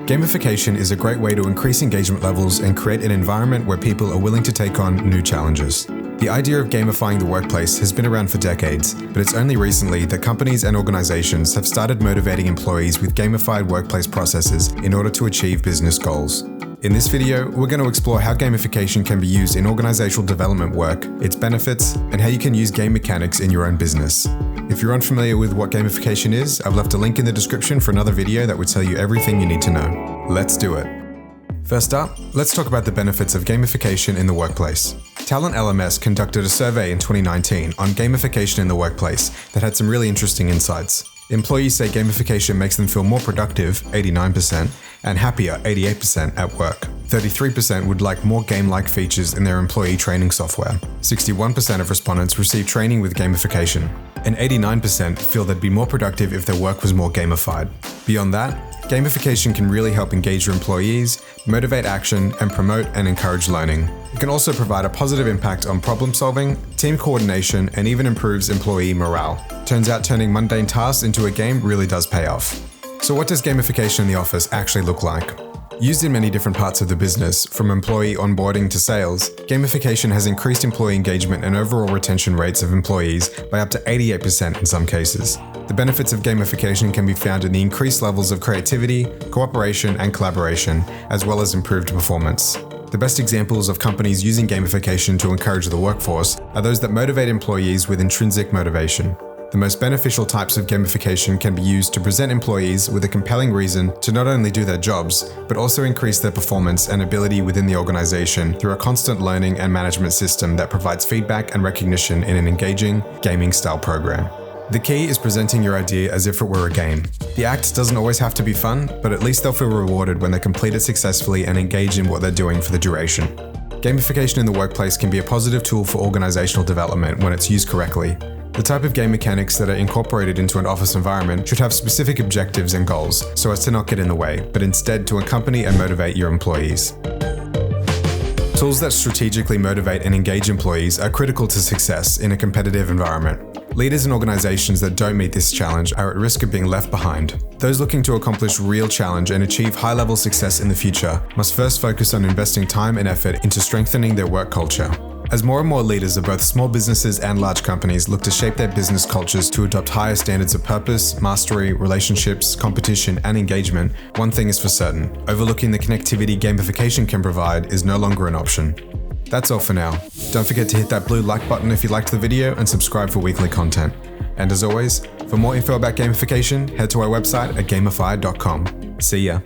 Gamification is a great way to increase engagement levels and create an environment where people are willing to take on new challenges. The idea of gamifying the workplace has been around for decades, but it's only recently that companies and organizations have started motivating employees with gamified workplace processes in order to achieve business goals. In this video, we're going to explore how gamification can be used in organizational development work, its benefits, and how you can use game mechanics in your own business. If you're unfamiliar with what gamification is, I've left a link in the description for another video that would tell you everything you need to know. Let's do it. First up, let's talk about the benefits of gamification in the workplace. Talent LMS conducted a survey in 2019 on gamification in the workplace that had some really interesting insights. Employees say gamification makes them feel more productive, 89%, and happier, 88%, at work. 33% would like more game-like features in their employee training software. 61% of respondents received training with gamification, and 89% feel they'd be more productive if their work was more gamified. Beyond that, gamification can really help engage your employees, motivate action, and promote and encourage learning. It can also provide a positive impact on problem solving, team coordination, and even improves employee morale. Turns out turning mundane tasks into a game really does pay off. So what does gamification in the office actually look like? Used in many different parts of the business, from employee onboarding to sales, gamification has increased employee engagement and overall retention rates of employees by up to 88% in some cases. The benefits of gamification can be found in the increased levels of creativity, cooperation, and collaboration, as well as improved performance. The best examples of companies using gamification to encourage the workforce are those that motivate employees with intrinsic motivation. The most beneficial types of gamification can be used to present employees with a compelling reason to not only do their jobs, but also increase their performance and ability within the organization through a constant learning and management system that provides feedback and recognition in an engaging, gaming-style program. The key is presenting your idea as if it were a game. The act doesn't always have to be fun, but at least they'll feel rewarded when they complete it successfully and engage in what they're doing for the duration. Gamification in the workplace can be a positive tool for organizational development when it's used correctly. The type of game mechanics that are incorporated into an office environment should have specific objectives and goals so as to not get in the way, but instead to accompany and motivate your employees. Tools that strategically motivate and engage employees are critical to success in a competitive environment. Leaders in organizations that don't meet this challenge are at risk of being left behind. Those looking to accomplish real challenge and achieve high-level success in the future must first focus on investing time and effort into strengthening their work culture. As more and more leaders of both small businesses and large companies look to shape their business cultures to adopt higher standards of purpose, mastery, relationships, competition, and engagement, one thing is for certain: overlooking the connectivity gamification can provide is no longer an option. That's all for now. Don't forget to hit that blue like button if you liked the video and subscribe for weekly content. And as always, for more info about gamification, head to our website at gamify.com. See ya.